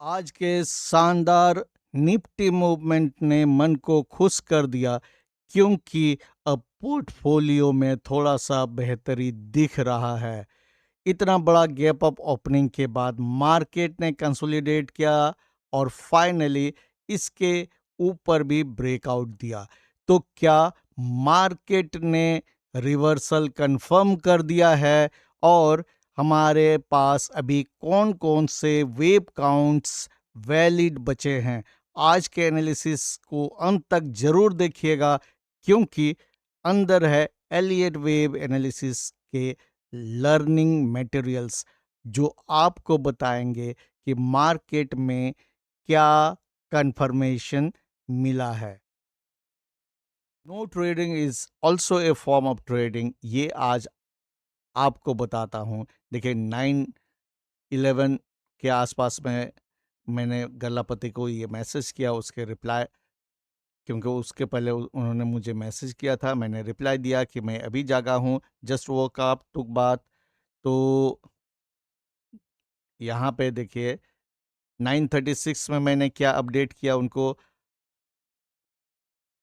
आज के शानदार निफ्टी मूवमेंट ने मन को खुश कर दिया क्योंकि अब पोर्टफोलियो में थोड़ा सा बेहतरी दिख रहा है। इतना बड़ा गैप अप ओपनिंग के बाद मार्केट ने कंसोलिडेट किया और फाइनली इसके ऊपर भी ब्रेकआउट दिया। तो क्या मार्केट ने रिवर्सल कंफर्म कर दिया है? और हमारे पास अभी कौन कौन से वेव काउंट्स वैलिड बचे हैं? आज के एनालिसिस को अंत तक जरूर देखिएगा क्योंकि अंदर है एलियट वेव एनालिसिस के लर्निंग मटेरियल्स जो आपको बताएंगे कि मार्केट में क्या कंफर्मेशन मिला है। No trading is also a form of trading, ये आज आपको बताता हूँ। देखिए 9/11 के आसपास में मैंने गल्लापति को ये मैसेज किया, उसके रिप्लाई, क्योंकि उसके पहले उन्होंने मुझे मैसेज किया था, मैंने रिप्लाई दिया कि मैं अभी जागा हूँ, जस्ट वोक अप, टुक बात। तो यहाँ पे देखिए 9:36 में मैंने क्या अपडेट किया उनको।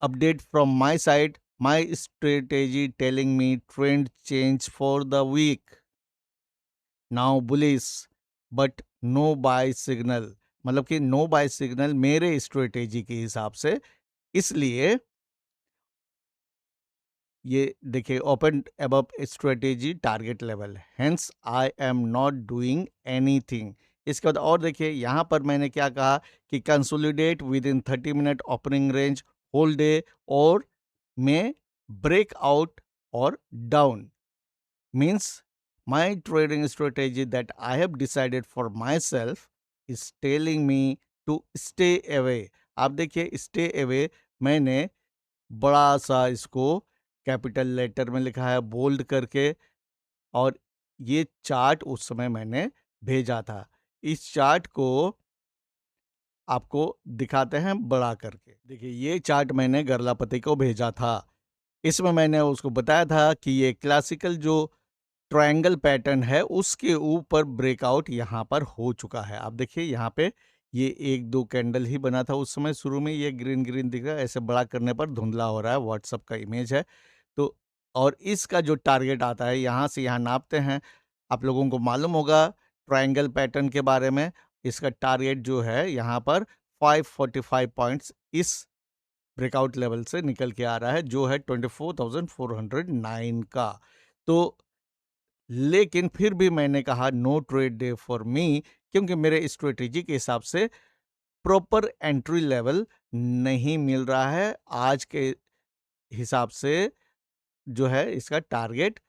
Update from my side, my strategy telling me trend change for the week, now bullish but no buy signal. मतलब कि नो बाय सिग्नल मेरे स्ट्रेटेजी के हिसाब से, इसलिए ये देखिए open above strategy target level, hence I am not doing anything. इसके बाद और देखिए यहाँ पर मैंने क्या कहा कि consolidate within 30 minute opening range, whole day और में ब्रेक आउट और down. Means my trading strategy that I have decided for myself is telling me to stay away. आप देखिए स्टे अवे मैंने बड़ा सा इसको कैपिटल लेटर में लिखा है, बोल्ड करके, और ये चार्ट उस समय मैंने भेजा था। इस चार्ट को आपको दिखाते हैं बड़ा करके। देखिए ये चार्ट मैंने गरलापति को भेजा था। इसमें मैंने उसको बताया था कि ये क्लासिकल जो ट्रायंगल पैटर्न है उसके ऊपर ब्रेकआउट यहाँ पर हो चुका है। आप देखिए यहाँ पे ये एक दो कैंडल ही बना था उस समय, शुरू में ये ग्रीन ग्रीन दिख रहा है, ऐसे बड़ा करने पर धुंधला हो रहा है, व्हाट्सअप का इमेज है। तो और इसका जो टारगेट आता है यहाँ से यहाँ नापते हैं, आप लोगों को मालूम होगा ट्रायंगल पैटर्न के बारे में। इसका टारगेट जो है यहाँ पर 545 पॉइंट्स इस ब्रेकआउट लेवल से निकल के आ रहा है, जो है 24,409 का। तो लेकिन फिर भी मैंने कहा no trade day for me, क्योंकि मेरे स्ट्रेटेजी के हिसाब से प्रॉपर एंट्री लेवल नहीं मिल रहा है। आज के हिसाब से जो है इसका टारगेट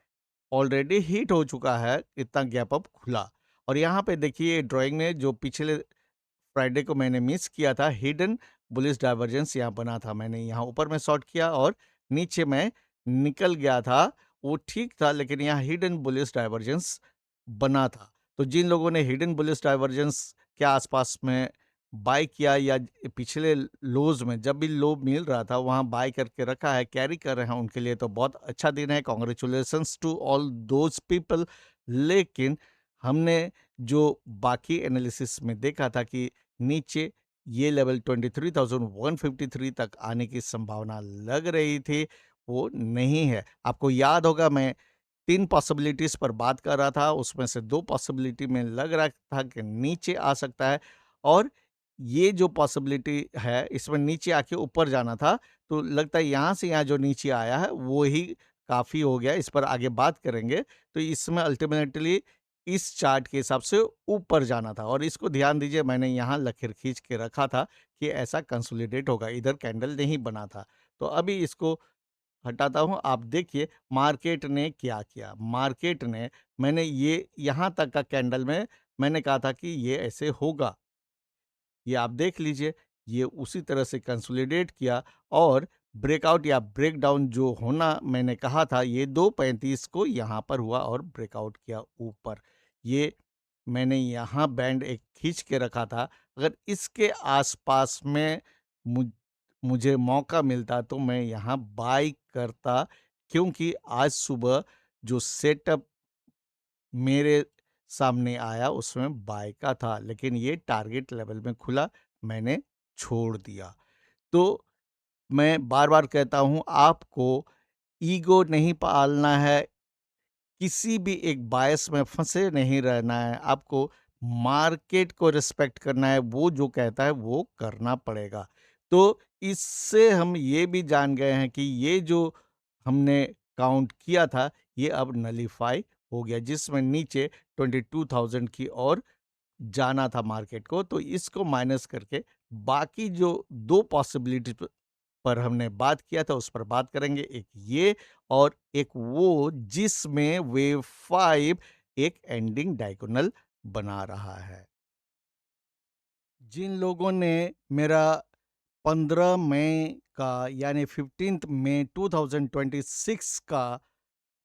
ऑलरेडी हिट हो चुका है, इतना गैप अप खुला। और यहाँ पे देखिए ड्राइंग में जो पिछले फ्राइडे को मैंने मिस किया था, हिडन बुलिश डाइवर्जेंस यहाँ बना था, मैंने यहाँ ऊपर में शॉर्ट किया और नीचे में निकल गया था, वो ठीक था, लेकिन यहाँ हिडन बुलिश डाइवर्जेंस बना था। तो जिन लोगों ने हिडन बुलिश डाइवर्जेंस के आसपास में बाय किया या पिछले लोज में जब भी लो मिल रहा था वहाँ बाय करके रखा है, कैरी कर रहे हैं, उनके लिए तो बहुत अच्छा दिन है, congratulations to all those people. लेकिन हमने जो बाकी एनालिसिस में देखा था कि नीचे ये लेवल 23,153 तक आने की संभावना लग रही थी, वो नहीं है। आपको याद होगा मैं 3 पॉसिबिलिटीज पर बात कर रहा था, उसमें से 2 पॉसिबिलिटी में लग रहा था कि नीचे आ सकता है, और ये जो पॉसिबिलिटी है इसमें नीचे आके ऊपर जाना था। तो लगता है यहाँ से यहाँ जो नीचे आया है वो ही काफ़ी हो गया, इस पर आगे बात करेंगे। तो इसमें अल्टीमेटली इस चार्ट के हिसाब से ऊपर जाना था, और इसको ध्यान दीजिए मैंने यहाँ लकीर खींच के रखा था कि ऐसा कंसोलिडेट होगा, इधर कैंडल नहीं बना था। तो अभी इसको हटाता हूँ, आप देखिए मार्केट ने क्या किया। मार्केट ने, मैंने ये यहाँ तक का कैंडल में मैंने कहा था कि ये ऐसे होगा, ये आप देख लीजिए, ये उसी तरह से कंसोलिडेट किया और ब्रेकआउट या ब्रेकडाउन जो होना मैंने कहा था, ये 2:35 को यहाँ पर हुआ और ब्रेकआउट किया ऊपर। ये मैंने यहाँ बैंड एक खींच के रखा था, अगर इसके आसपास में मुझे मौका मिलता तो मैं यहाँ बाई करता, क्योंकि आज सुबह जो सेटअप मेरे सामने आया उसमें बाय का था, लेकिन ये टारगेट लेवल में खुला, मैंने छोड़ दिया। तो मैं बार-बार कहता हूँ आपको ईगो नहीं पालना है, किसी भी एक बायस में फँसे नहीं रहना है, आपको मार्केट को रिस्पेक्ट करना है, वो जो कहता है वो करना पड़ेगा। तो इससे हम ये भी जान गए हैं कि ये जो हमने काउंट किया था, ये अब नलिफ़ाई हो गया, जिसमें नीचे 22,000 की ओर जाना था मार्केट को। तो इसको माइनस करके बाकी जो 2 पॉसिबिलिटी पर हमने बात किया था उस पर बात करेंगे। एक ये और एक वो जिसमें वेव 5 एक एंडिंग डायगोनल बना रहा है। जिन लोगों ने मेरा 15 मई का यानी 15th मई 2026 का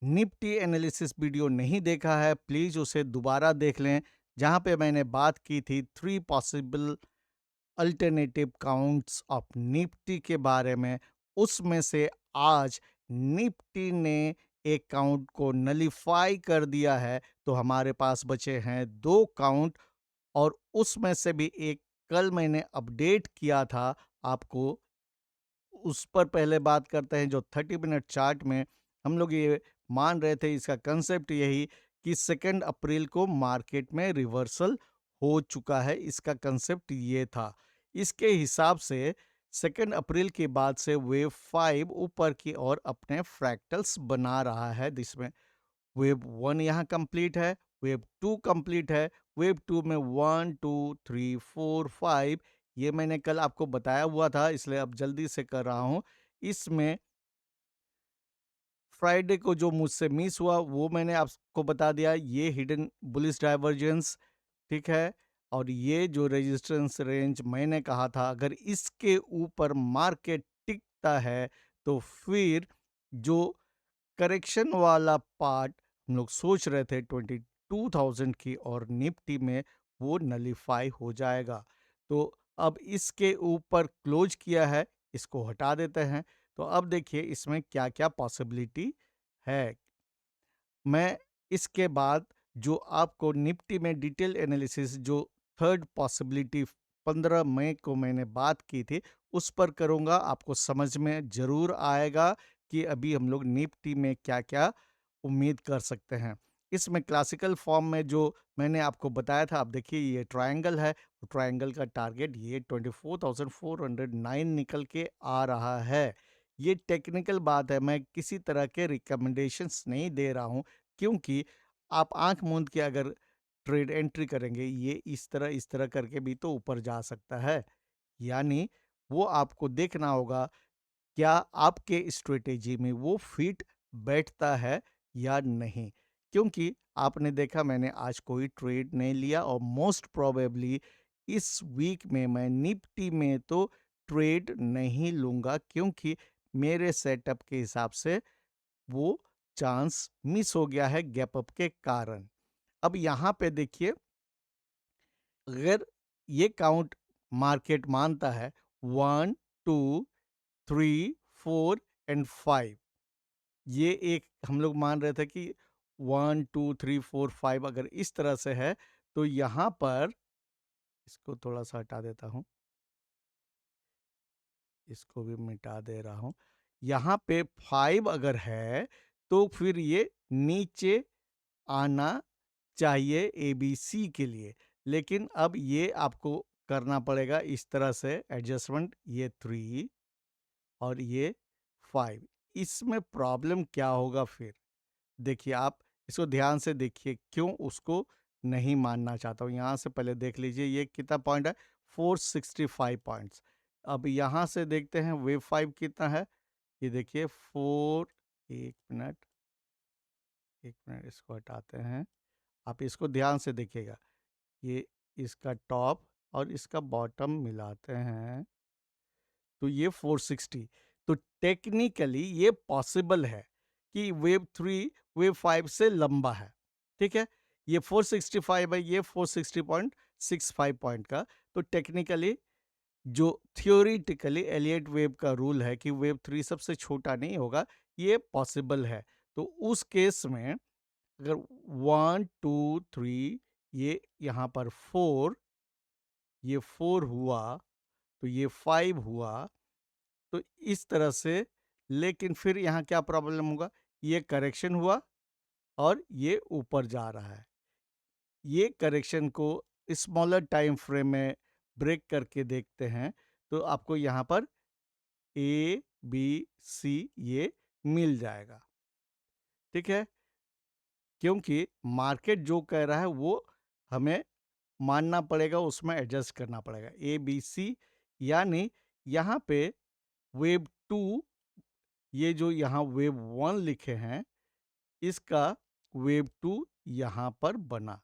निफ्टी एनालिसिस वीडियो नहीं देखा है, प्लीज़ उसे दोबारा देख लें, जहाँ पे मैंने बात की थी 3 possible alternative counts of Nifty के बारे में। उसमें से आज निफ्टी ने एक काउंट को नलिफाई कर दिया है, तो हमारे पास बचे हैं 2 काउंट और उसमें से भी एक कल मैंने अपडेट किया था आपको, उस पर पहले बात करते हैं। जो 30 मिनट चार्ट में हम लोग ये मान रहे थे, इसका कंसेप्ट यही कि 2 अप्रैल को मार्केट में रिवर्सल हो चुका है, इसका कंसेप्ट ये था। इसके हिसाब से 2 अप्रैल के बाद से वेव 5 ऊपर की ओर अपने फ्रैक्टल्स बना रहा है, जिसमें वेव 1 यहाँ कंप्लीट है, वेव 2 कंप्लीट है, वेव 2 में 1 2 3 4 5 ये मैंने कल आपको बताया हुआ था, इसलिए अब जल्दी से कर रहा हूँ। इसमें फ्राइडे को जो मुझसे मिस हुआ वो मैंने आपको बता दिया, ये हिडन बुलिश डाइवर्जेंस, ठीक है? और ये जो रेजिस्टेंस रेंज मैंने कहा था, अगर इसके ऊपर मार्केट टिकता है तो फिर जो करेक्शन वाला पार्ट हम लोग सोच रहे थे 22,000 की और निफ्टी में, वो नलीफाई हो जाएगा। तो अब इसके ऊपर क्लोज किया है, इसको हटा देते हैं। तो अब देखिए इसमें क्या क्या पॉसिबिलिटी है। मैं इसके बाद जो आपको निफ्टी में डिटेल एनालिसिस जो थर्ड पॉसिबिलिटी 15 मई को मैंने बात की थी उस पर करूँगा, आपको समझ में ज़रूर आएगा कि अभी हम लोग निफ्टी में क्या-क्या उम्मीद कर सकते हैं। इसमें क्लासिकल फॉर्म में जो मैंने आपको बताया था, आप देखिए ये ट्रायंगल है, ट्रायंगल का टारगेट ये 24,409 निकल के आ रहा है। ये टेक्निकल बात है, मैं किसी तरह के रिकमेंडेशंस नहीं दे रहा हूँ, क्योंकि आप आँख मूंद के अगर ट्रेड एंट्री करेंगे, ये इस तरह करके भी तो ऊपर जा सकता है। यानी वो आपको देखना होगा, क्या आपके स्ट्रेटेजी में वो फिट बैठता है या नहीं? क्योंकि आपने देखा मैंने आज कोई ट्रेड नहीं लिया और मोस्ट प्रोबेबली इस वीक में मैं निफ्टी में तो ट्रेड नहीं लूँगा, क्योंकि मेरे सेटअप के हिसाब से वो चांस मिस हो गया है गैप अप के कारण। अब यहाँ पे देखिए, अगर ये काउंट मार्केट मानता है 1 2 3 4 एंड 5, ये एक हम लोग मान रहे थे कि 1 2 3 4 5 अगर इस तरह से है, तो यहाँ पर इसको थोड़ा सा हटा देता हूँ, इसको भी मिटा दे रहा हूँ। यहाँ पे 5 अगर है तो फिर ये नीचे आना चाहिए एबीसी के लिए, लेकिन अब ये आपको करना पड़ेगा इस तरह से एडजस्टमेंट, ये 3 और ये 5। इसमें प्रॉब्लम क्या होगा फिर? देखिए आप इसको ध्यान से देखिए, क्यों उसको नहीं मानना चाहता हूँ। यहाँ से पहले देख लीजिए ये कितना पॉइंट है, 465 पॉइंट्स। अब यहाँ से देखते हैं वेव 5 कितना है, ये देखिए 4, 1 मिनट, 1 मिनट इसको हटाते हैं। आप इसको ध्यान से देखिएगा, ये इसका टॉप और इसका बॉटम मिलाते हैं तो ये 460। तो टेक्निकली ये पॉसिबल है कि वेव 3 वेव 5 से लंबा है, ठीक है? ये 465 है, ये 460.65 पॉइंट का। तो टेक्निकली जो थियोरिटिकली एलियट वेव का रूल है कि वेव 3 सबसे छोटा नहीं होगा, ये पॉसिबल है। तो उस केस में अगर 1 2 3 ये यहाँ पर 4, ये 4 हुआ, तो ये 5 हुआ, तो इस तरह से। लेकिन फिर यहाँ क्या प्रॉब्लम होगा, ये करेक्शन हुआ और ये ऊपर जा रहा है। ये करेक्शन को स्मॉलर टाइम फ्रेम में ब्रेक करके देखते हैं, तो आपको यहाँ पर ए बी सी ये मिल जाएगा। ठीक है, क्योंकि मार्केट जो कह रहा है वो हमें मानना पड़ेगा, उसमें एडजस्ट करना पड़ेगा। ए बी सी, यानी यहाँ पे वेव टू, ये जो यहाँ वेव वन लिखे हैं, इसका वेव टू यहाँ पर बना,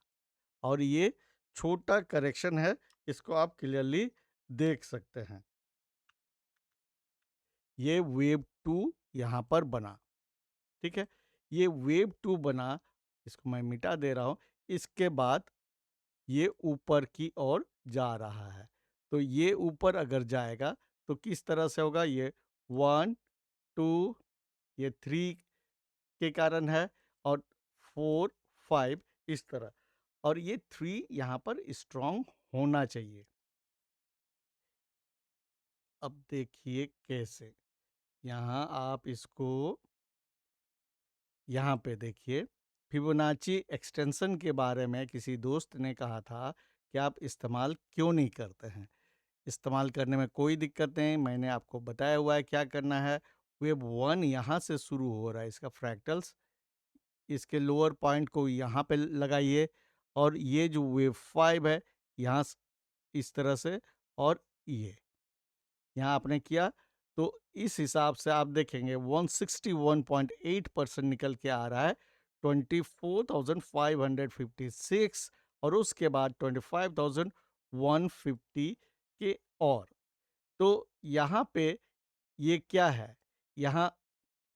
और ये छोटा करेक्शन है, इसको आप क्लियरली देख सकते हैं। ये वेव टू यहाँ पर बना। ठीक है, ये वेव टू बना, इसको मैं मिटा दे रहा हूँ। इसके बाद ये ऊपर की ओर जा रहा है, तो ये ऊपर अगर जाएगा तो किस तरह से होगा, ये 1 2, ये 3 के कारण है, और 4 5 इस तरह, और ये 3 यहाँ पर स्ट्रांग होना चाहिए। अब देखिए कैसे, यहाँ आप इसको यहाँ पे देखिए, फिबोनाची एक्सटेंशन के बारे में किसी दोस्त ने कहा था कि आप इस्तेमाल क्यों नहीं करते हैं। इस्तेमाल करने में कोई दिक्कत नहीं, मैंने आपको बताया हुआ है क्या करना है। वेव वन यहाँ से शुरू हो रहा है, इसका फ्रैक्टल्स, इसके लोअर पॉइंट को यहाँ पे लगाइए, और ये जो वेव फाइव है यहाँ इस तरह से, और ये यहाँ आपने किया, तो इस हिसाब से आप देखेंगे 161.8% निकल के आ रहा है, 24,556, और उसके बाद 25,150 के, और तो यहाँ पे ये क्या है, यहाँ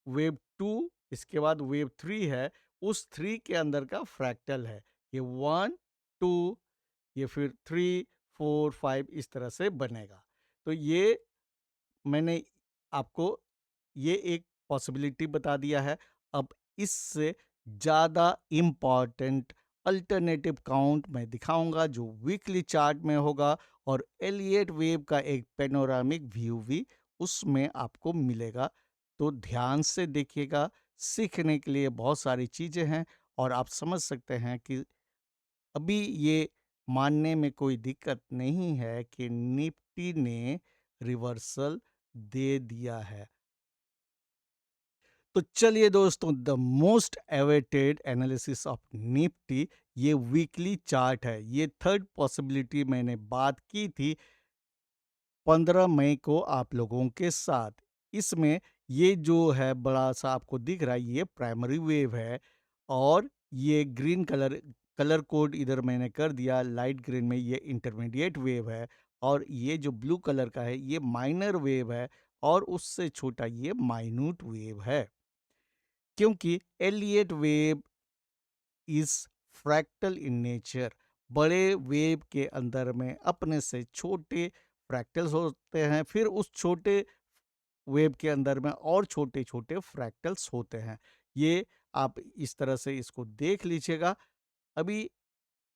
वेव टू, इसके बाद वेव थ्री है, उस थ्री के अंदर का फ्रैक्टल है, ये 1 2, ये फिर 3 4 5 इस तरह से बनेगा। तो ये मैंने आपको ये एक पॉसिबिलिटी बता दिया है। अब इससे ज़्यादा इम्पॉर्टेंट अल्टरनेटिव काउंट मैं दिखाऊंगा, जो वीकली चार्ट में होगा, और एलियट वेव का एक पेनोरामिक व्यू भी उसमें आपको मिलेगा। तो ध्यान से देखिएगा, सीखने के लिए बहुत सारी चीज़ें हैं, और आप समझ सकते हैं कि अभी ये मानने में कोई दिक्कत नहीं है कि निफ्टी ने रिवर्सल दे दिया है। तो चलिए दोस्तों, the most awaited analysis of Nifty, ये वीकली चार्ट है। ये थर्ड पॉसिबिलिटी मैंने बात की थी 15 मई को आप लोगों के साथ। इसमें ये जो है बड़ा सा आपको दिख रहा है, ये प्राइमरी वेव है, और ये ग्रीन कलर, कलर कोड इधर मैंने कर दिया लाइट ग्रीन में, ये इंटरमीडिएट वेव है, और ये जो ब्लू कलर का है ये माइनर वेव है, और उससे छोटा ये माइन्यूट वेव है। क्योंकि Elliott wave is fractal in nature, बड़े वेव के अंदर में अपने से छोटे फ्रैक्टल्स होते हैं, फिर उस छोटे वेव के अंदर में और छोटे छोटे फ्रैक्टल्स होते हैं। ये आप इस तरह से इसको देख लीजिएगा। अभी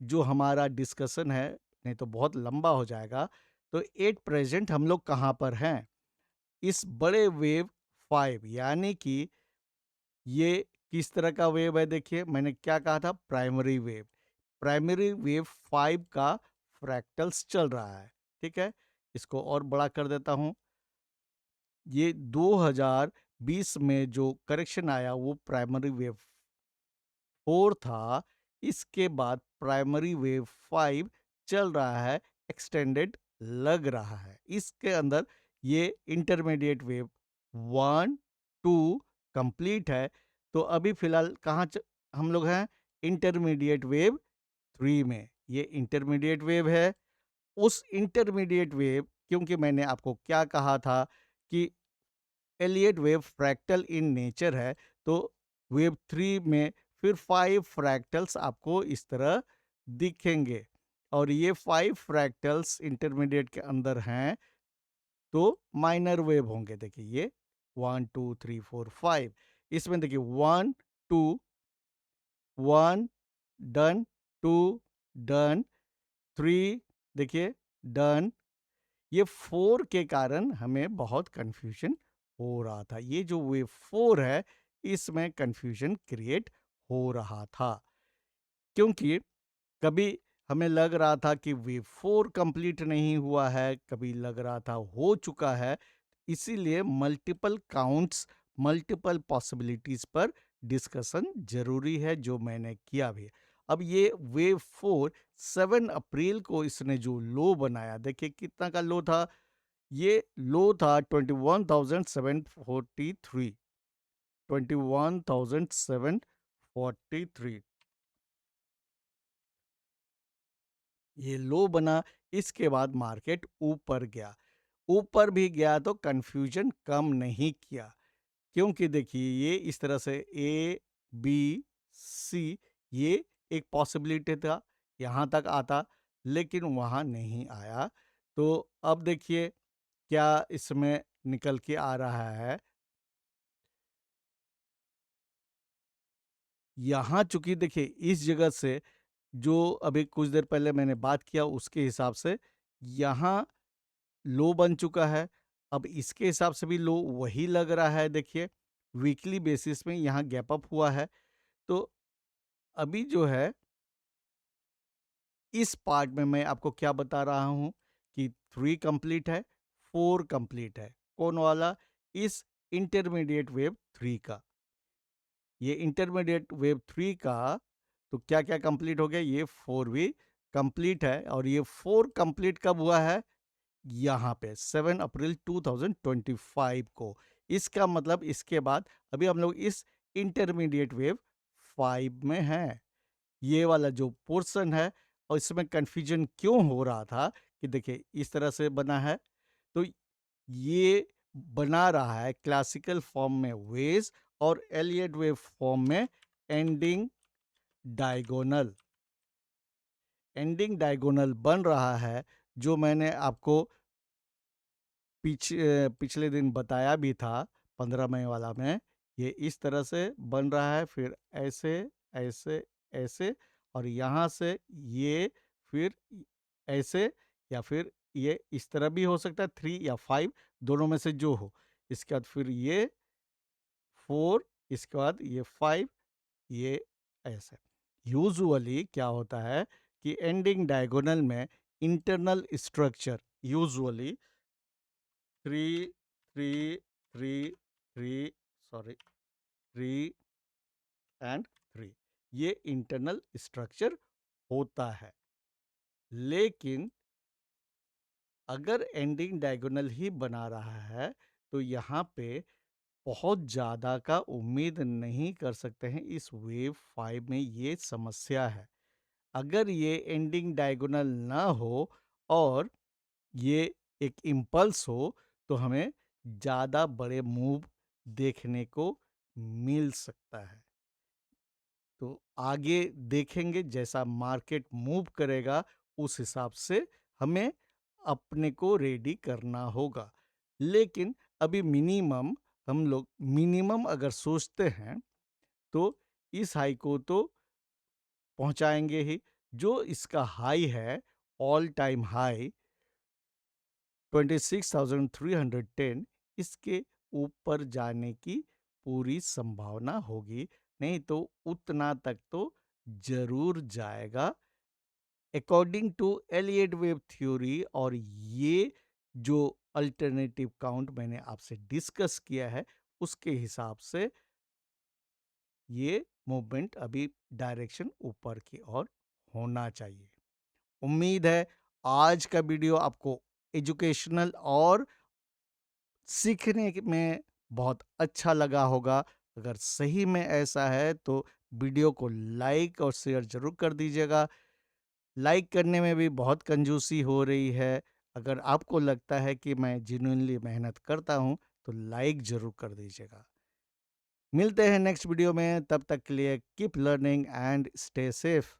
जो हमारा डिस्कशन है, नहीं तो बहुत लंबा हो जाएगा, तो एट प्रेजेंट हम लोग कहाँ पर हैं, इस बड़े वेव फाइव, यानी कि ये किस तरह का वेव है, देखिए मैंने क्या कहा था, प्राइमरी वेव। प्राइमरी वेव 5 का फ्रैक्टल्स चल रहा है। ठीक है, इसको और बड़ा कर देता हूँ। ये 2020 में जो करेक्शन आया वो प्राइमरी वेव 4 था, इसके बाद प्राइमरी वेव 5 चल रहा है, एक्सटेंडेड लग रहा है। इसके अंदर ये इंटरमीडिएट वेव 1 2 कंप्लीट है। तो अभी फिलहाल कहाँ हम लोग हैं, इंटरमीडिएट वेव 3 में। ये इंटरमीडिएट वेव है। उस इंटरमीडिएट वेव, क्योंकि मैंने आपको क्या कहा था कि Elliott wave fractal in nature है, तो वेव थ्री में फिर 5 फ्रैक्टल्स आपको इस तरह दिखेंगे, और ये 5 फ्रैक्टल्स इंटरमीडिएट के अंदर हैं, तो माइनर वेव होंगे। देखिए ये 1 2 3 4 5, इसमें देखिए 1 2 1 डन, 2 डन, 3 देखिए डन। ये 4 के कारण हमें बहुत कन्फ्यूजन हो रहा था। ये जो वेव 4 है, इसमें कन्फ्यूजन क्रिएट हो रहा था। क्योंकि कभी हमें लग रहा था कि वेव 4 कंप्लीट नहीं हुआ है, कभी लग रहा था हो चुका है। इसीलिए मल्टीपल काउंट्स, मल्टीपल पॉसिबिलिटीज पर डिस्कशन ज़रूरी है, जो मैंने किया भी। अब ये वेव 4 7 अप्रैल को इसने जो लो बनाया, देखिए कितना का लो था। ये लो था 21,743, 21,743 ये लो बना। इसके बाद मार्केट ऊपर गया, ऊपर भी गया तो कंफ्यूजन कम नहीं किया। क्योंकि देखिए ये इस तरह से ए बी सी, ये एक पॉसिबिलिटी था, यहाँ तक आता, लेकिन वहाँ नहीं आया। तो अब देखिए क्या इसमें निकल के आ रहा है। यहाँ चूंकि देखिए इस जगह से जो अभी कुछ देर पहले मैंने बात किया, उसके हिसाब से यहाँ लो बन चुका है। अब इसके हिसाब से भी लो वही लग रहा है। देखिए वीकली बेसिस में यहाँ गैप अप हुआ है। तो अभी जो है इस पार्ट में मैं आपको क्या बता रहा हूँ कि 3 कंप्लीट है, 4 कंप्लीट है। कौन वाला? इस इंटरमीडिएट वेव 3 का। ये इंटरमीडिएट वेव 3 का तो क्या-क्या कंप्लीट हो गया? ये 4 भी कंप्लीट है। और ये 4 कंप्लीट कब हुआ है? यहाँ पे 7 अप्रैल 2025 को। इसका मतलब इसके बाद अभी हम लोग इस इंटरमीडिएट वेव 5 में हैं। ये वाला जो पोर्शन है, और इसमें कन्फ्यूजन क्यों हो रहा था कि देखिए इस तरह से बना है, तो ये बना रहा है क्लासिकल फॉर्म में वेज और एलियट वेव फॉर्म में एंडिंग डायगोनल। एंडिंग डायगोनल बन रहा है, जो मैंने आपको पिछले दिन बताया भी था 15 मई वाला में। ये इस तरह से बन रहा है, फिर ऐसे ऐसे ऐसे, और यहाँ से ये फिर ऐसे, या फिर ये इस तरह भी हो सकता है, 3 या 5 दोनों में से जो हो। इसके बाद फिर ये 4, इसके बाद ये 5, ये ऐसे। यूजुअली क्या होता है कि एंडिंग डायगोनल में internal structure usually 3 3 3 3 sorry 3 and 3, ये इंटरनल स्ट्रक्चर होता है। लेकिन अगर एंडिंग डायगोनल ही बना रहा है, तो यहाँ पे बहुत ज़्यादा का उम्मीद नहीं कर सकते हैं। इस वेव 5 में ये समस्या है। अगर ये एंडिंग डायगोनल ना हो और ये एक इम्पल्स हो, तो हमें ज़्यादा बड़े मूव देखने को मिल सकता है। तो आगे देखेंगे, जैसा मार्केट मूव करेगा उस हिसाब से हमें अपने को रेडी करना होगा। लेकिन अभी मिनिमम, हम लोग मिनिमम अगर सोचते हैं, तो इस हाई को तो पहुंचाएंगे ही। जो इसका हाई है, ऑल टाइम हाई 26,310, इसके ऊपर जाने की पूरी संभावना होगी। नहीं तो उतना तक तो जरूर जाएगा, according to Elliott wave theory. और ये जो अल्टरनेटिव काउंट मैंने आपसे डिस्कस किया है, उसके हिसाब से ये मूवमेंट अभी डायरेक्शन ऊपर की ओर होना चाहिए। उम्मीद है आज का वीडियो आपको एजुकेशनल और सीखने में बहुत अच्छा लगा होगा। अगर सही में ऐसा है तो वीडियो को लाइक और शेयर ज़रूर कर दीजिएगा। लाइक करने में भी बहुत कंजूसी हो रही है। अगर आपको लगता है कि मैं जेन्युइनली मेहनत करता हूँ, तो लाइक ज़रूर कर दीजिएगा। मिलते हैं नेक्स्ट वीडियो में, तब तक के लिए keep learning and stay safe.